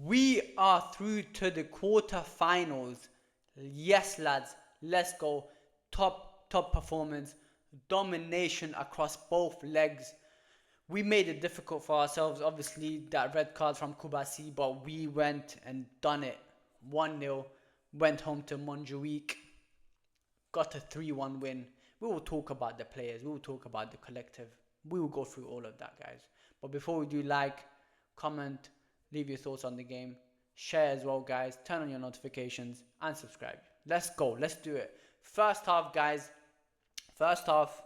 We are through to the quarterfinals. Yes, lads, let's go. Top performance, domination across both legs. We made it difficult for ourselves. Obviously, that red card from Kubasi, but we went and done it. 1-0. Went home to Montjuic. Got a 3-1 win. We will talk about the players. We will talk about the collective. We will go through all of that, guys. But before we do, like, comment, leave your thoughts on the game. Share as well, guys. Turn on your notifications and subscribe. Let's go. Let's do it. First half, guys. First half,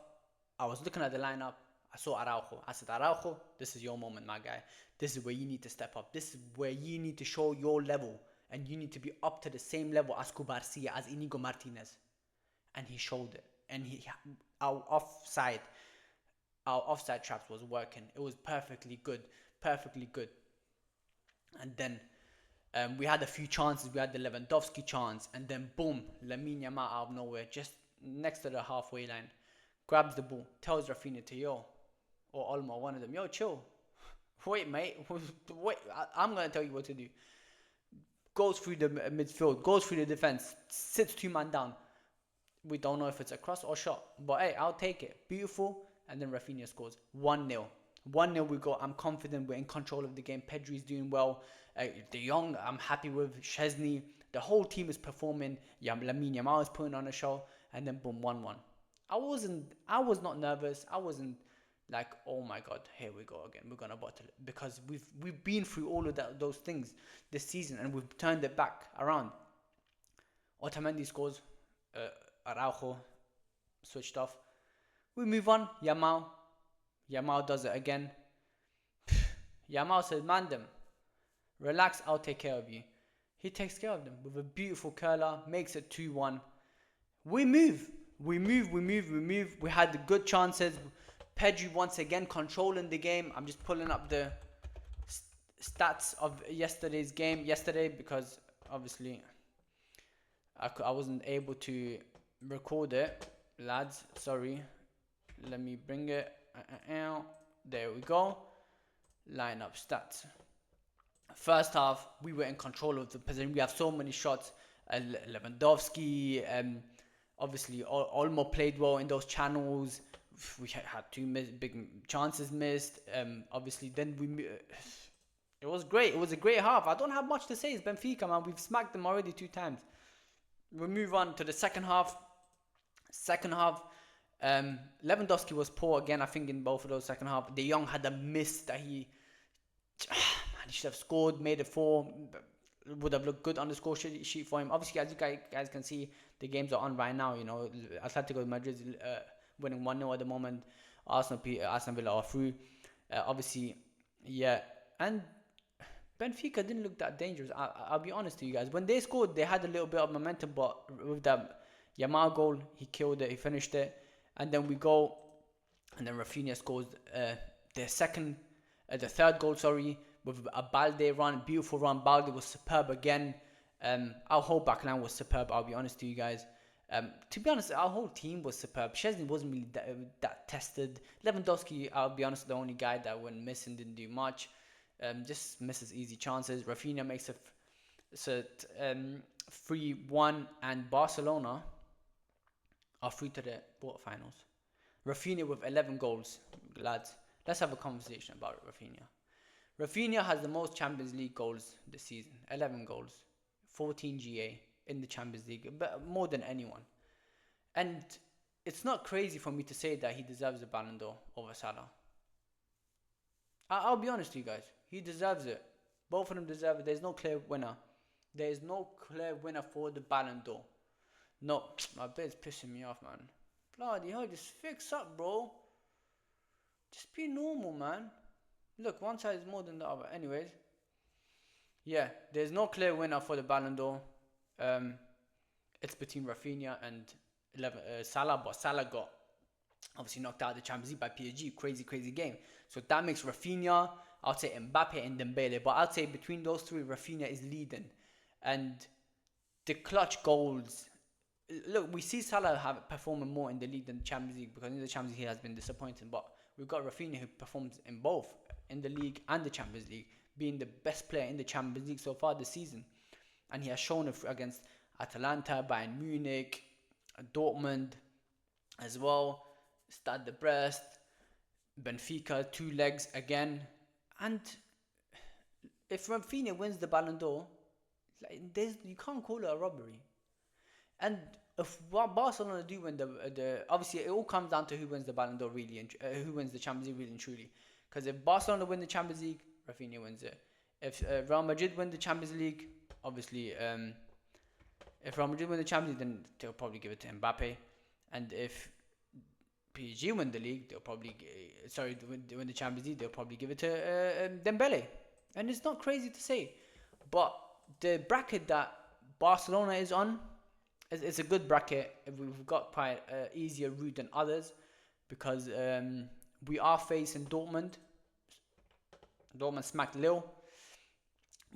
I was looking at the lineup. I saw Araujo. I said, Araujo, this is your moment, my guy. This is where you need to step up. This is where you need to show your level. And you need to be up to the same level as Cubarsía, as Inigo Martinez. And he showed it. And our offside traps was working. It was perfectly good. Perfectly good. And then we had a few chances. We had the Lewandowski chance. And then boom, Lamine Yamal out of nowhere, just next to the halfway line, grabs the ball, tells Rafinha to or Olmo, one of them, chill. Wait, mate. Wait, I'm going to tell you what to do. Goes through the midfield, goes through the defense, sits 2-man down. We don't know if it's a cross or shot, but hey, I'll take it. Beautiful. And then Rafinha scores 1-0. 1-0 we go. I'm confident we're in control of the game. Pedri's doing well. De Jong, I'm happy with. Szczesny. The whole team is performing. Lamine Yamal is putting on a show. And then boom, 1-1. I was not nervous. I wasn't like, oh my God, here we go again. We're gonna bottle it, because we've been through all of those things this season, and we've turned it back around. Otamendi scores. Araujo switched off. We move on. Yamal does it again. Yamal says, man them, relax, I'll take care of you. He takes care of them with a beautiful curler, makes it 2-1. We move. We had the good chances. Pedri once again controlling the game. I'm just pulling up the stats of yesterday's game. Because obviously I wasn't able to record it, lads. Sorry. Let me bring it. There we go. Lineup stats. First half, we were in control of the position. We have so many shots. Lewandowski, obviously, Olmo played well in those channels. We had two big chances missed. Obviously, then it was great. It was a great half. I don't have much to say. It's Benfica, man. We've smacked them already 2 times. We move on to the second half. Lewandowski was poor again, I think, in both of those second half. De Jong had a miss that he should have scored, made it 4. Would have looked good on the score sheet for him. Obviously, as you guys can see, the games are on right now. Atletico Madrid winning 1-0 at the moment. Aston Villa are through. Obviously, yeah. And Benfica didn't look that dangerous. I'll be honest to you guys. When they scored, they had a little bit of momentum, but with that Yamal goal, he killed it. He finished it. And then we go, and then Rafinha scores the third goal, with a Balde run, beautiful run. Balde was superb again. Our whole backline was superb, I'll be honest to you guys. To be honest, our whole team was superb. Szczesny wasn't really that tested. Lewandowski, I'll be honest, the only guy that went missing, didn't do much. Just misses easy chances. Rafinha makes it 3-1, and Barcelona are through to the quarterfinals. Rafinha with 11 goals, lads. Let's have a conversation about Rafinha. Rafinha has the most Champions League goals this season. 11 goals. 14 GA in the Champions League. But more than anyone. And it's not crazy for me to say that he deserves the Ballon d'Or over Salah. I'll be honest to you guys. He deserves it. Both of them deserve it. There's no clear winner. There is no clear winner for the Ballon d'Or. No, my bed's pissing me off, man. Bloody hell, just fix up, bro. Just be normal, man. Look, one side is more than the other. Anyways, yeah, there's no clear winner for the Ballon d'Or. It's between Rafinha and Salah, but Salah got obviously knocked out of the Champions League by PSG. Crazy game. So that makes Rafinha, I'll say Mbappe and Dembele. But I'd say between those 3, Rafinha is leading. And the clutch goals. Look, we see Salah performing more in the league than the Champions League, because in the Champions League he has been disappointing. But we've got Rafinha who performs in both, in the league and the Champions League. being the best player in the Champions League so far this season. And he has shown it against Atalanta, Bayern Munich, Dortmund as well, Stade de Brest, Benfica, 2 legs again. And if Rafinha wins the Ballon d'Or, you can't call it a robbery. And if Barcelona do win the obviously it all comes down to who wins the Ballon d'Or really, and who wins the Champions League really and truly. Because if Barcelona win the Champions League, Rafinha wins it. If Real Madrid win the Champions League, obviously, if Real Madrid win the Champions League, then they'll probably give it to Mbappe. And if PSG win the league, they'll probably win the Champions League, they'll probably give it to Dembele. And it's not crazy to say, but the bracket that Barcelona is on, it's a good bracket. We've got quite an easier route than others because we are facing Dortmund. Dortmund smacked Lille.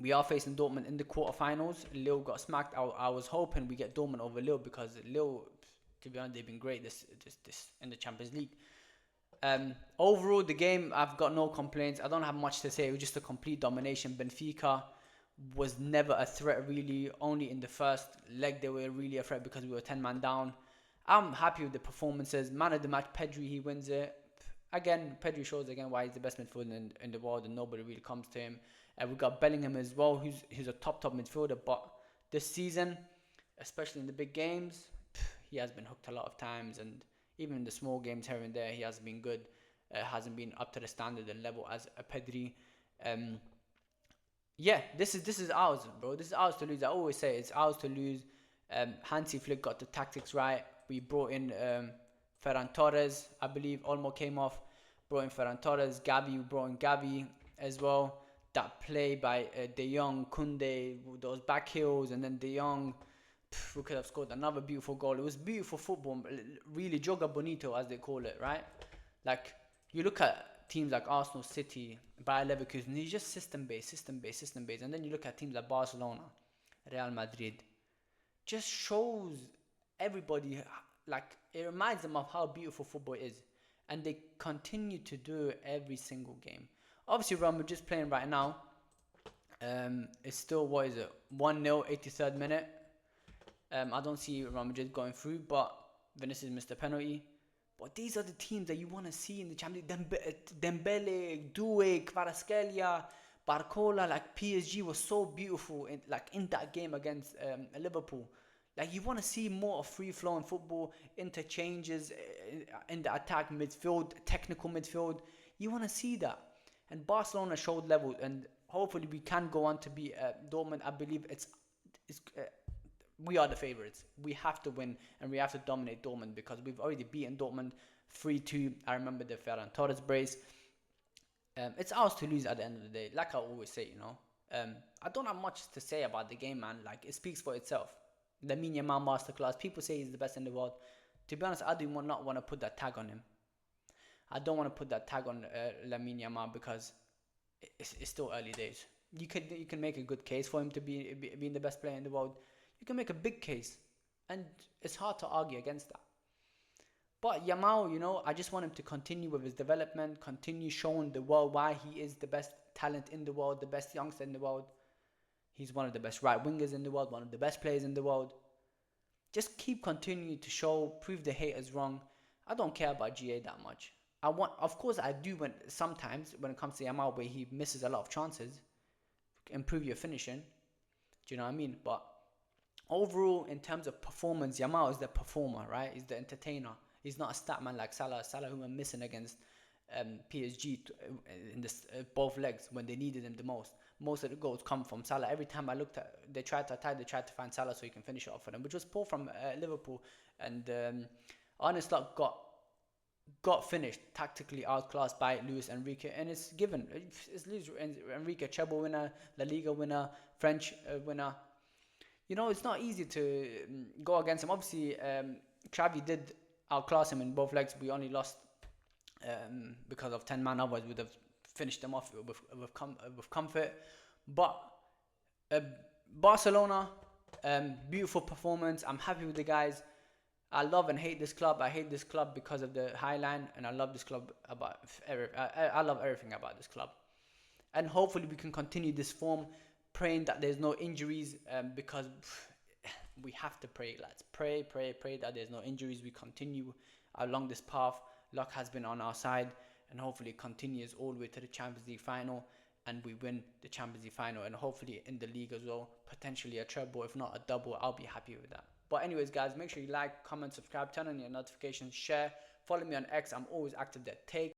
We are facing Dortmund in the quarterfinals. Lille got smacked. I was hoping we get Dortmund over Lille because Lille, to be honest, they've been great this in the Champions League. Overall, the game, I've got no complaints. I don't have much to say. It was just a complete domination. Benfica was never a threat really. Only in the first leg they were really a threat because we were 10-man down. I'm happy with the performances. Man of the match, Pedri, he wins it. Again, Pedri shows again why he's the best midfielder in the world and nobody really comes to him. We've got Bellingham as well, who's a top midfielder. But this season, especially in the big games, he has been hooked a lot of times. And even in the small games here and there, he hasn't been good. Hasn't been up to the standard and level as a Pedri. Yeah, this is ours, bro. This is ours to lose. I always say it's ours to lose. Hansi Flick got the tactics right. We brought in Ferran Torres, I believe. Olmo came off. Brought in Ferran Torres. We brought in Gavi as well. That play by De Jong, Koundé, those back heels, and then De Jong, we could have scored another beautiful goal. It was beautiful football, really joga bonito as they call it, right? Like, you look at teams like Arsenal, City, Bayer Leverkusen, it's just system based. And then you look at teams like Barcelona, Real Madrid, just shows everybody, like, it reminds them of how beautiful football is. And they continue to do it every single game. Obviously, Real Madrid's playing right now. It's still, 1-0, 83rd minute. I don't see Real Madrid going through, but Vinicius missed a penalty. But these are the teams that you want to see in the Champions League. Dembele, Doué, Kvaratskhelia, Barcola. Like, PSG was so beautiful in that game against Liverpool. Like, you want to see more of free-flowing football, interchanges in the attack midfield, technical midfield. You want to see that. And Barcelona showed level, and hopefully we can go on to beat Dortmund. I believe we are the favourites. We have to win, and we have to dominate Dortmund because we've already beaten Dortmund 3-2. I remember the Ferran Torres brace. It's ours to lose at the end of the day. Like I always say, I don't have much to say about the game, man. Like, it speaks for itself. Lamine Yamal masterclass. People say he's the best in the world. To be honest, I do not want to put that tag on him. I don't want to put that tag on Lamine Yamal because it's still early days. You can make a good case for him to being the best player in the world. You can make a big case, and it's hard to argue against that. But Yamal, I just want him to continue with his development, continue showing the world why he is the best talent in the world, the best youngster in the world. He's one of the best right wingers in the world, one of the best players in the world. Just keep continuing to prove the haters wrong. I don't care about GA that much. Of course, I do sometimes when it comes to Yamal, where he misses a lot of chances, improve your finishing. Do you know what I mean? But overall, in terms of performance, Yamal is the performer, right? He's the entertainer. He's not a stat man like Salah. Salah, who were missing against PSG in both legs when they needed him the most. Most of the goals come from Salah. Every time I looked at, they tried to attack, they tried to find Salah so he can finish it off for them, which was poor from Liverpool. And Arne Slot got finished, tactically outclassed by Luis Enrique, and it's given. It's Luis Enrique, treble winner, La Liga winner, French winner. It's not easy to go against him. Obviously, Xavi did outclass him in both legs. We only lost because of 10 man. Otherwise, we would have finished them off with comfort. But Barcelona, beautiful performance. I'm happy with the guys. I love and hate this club. I hate this club because of the High Line, and I love this club I love everything about this club. and hopefully we can continue this form, praying that there's no injuries, because we have to pray, lads. Pray that there's no injuries. We continue along this path. Luck has been on our side, and hopefully it continues all the way to the Champions League final, and we win the Champions League final, and hopefully in the league as well, potentially a treble, if not a double. I'll be happy with that. But anyways, guys, make sure you like, comment, subscribe, turn on your notifications, share, follow me on X. I'm always active there. Take